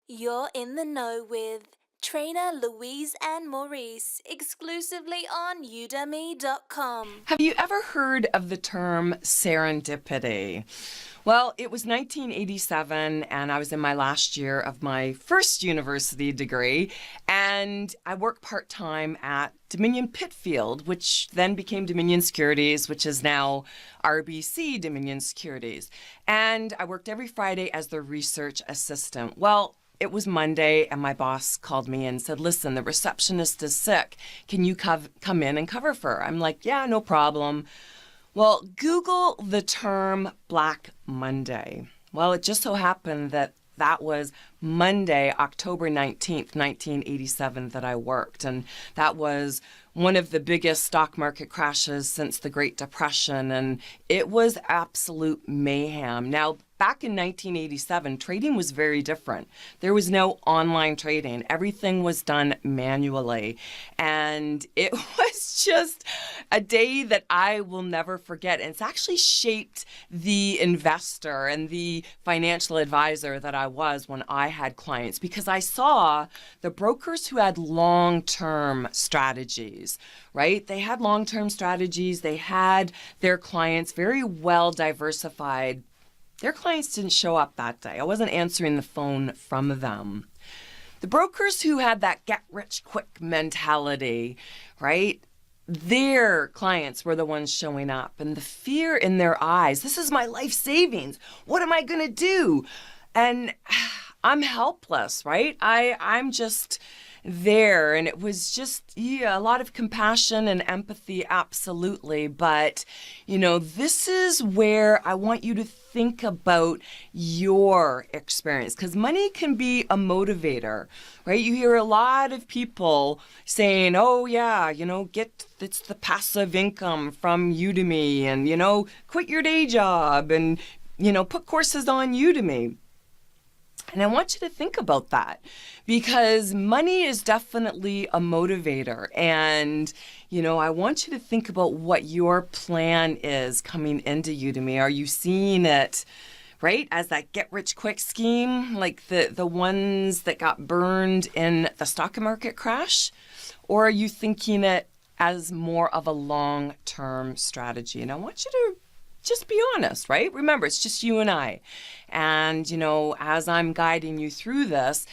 You're in the know with trainer Louise and Maurice exclusively on udemy.com. Have you ever heard of the term serendipity? Well, it was 1987 and I was in my last year of my first university degree, and I worked part-time at Dominion Pitfield, which then became Dominion Securities, which is now RBC Dominion Securities. And I worked every Friday as the research assistant. Well, it was Monday and my boss called me and said, listen, the receptionist is sick. Can you come in and cover for her? I'm like, yeah, no problem. Well, Google the term Black Monday. Well, it just so happened that that was Monday, October 19th, 1987 that I worked. And that was one of the biggest stock market crashes since the Great Depression. And it was absolute mayhem. Now, back in 1987, trading was very different. There was no online trading. Everything was done manually. And it was just a day that I will never forget. And it's actually shaped the investor and the financial advisor that I was when I had clients, because I saw the brokers who had long-term strategies, right? They had long-term strategies. They had their clients very well diversified. Their clients didn't show up that day. I wasn't answering the phone from them. The brokers who had that get-rich-quick mentality, right? Their clients were the ones showing up, and the fear in their eyes, this is my life savings. What am I going to do? And I'm helpless, right? I'm just there. And it was just, a lot of compassion and empathy, absolutely. But, this is where I want you to think about your experience, because money can be a motivator, right? You hear a lot of people saying, oh yeah, it's the passive income from Udemy, and, quit your day job and, put courses on Udemy. And I want you to think about that, because money is definitely a motivator. And, I want you to think about what your plan is coming into Udemy. Are you seeing it, right, as that get-rich-quick scheme, like the ones that got burned in the stock market crash? Or are you thinking it as more of a long-term strategy? And I want you to just be honest, right? Remember, it's just you and I. And, as I'm guiding you through this,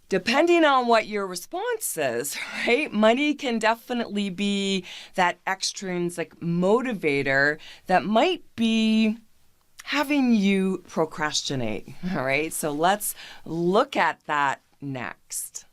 depending on what your response is, right? Money can definitely be that extrinsic motivator that might be having you procrastinate, all right? So let's look at that next.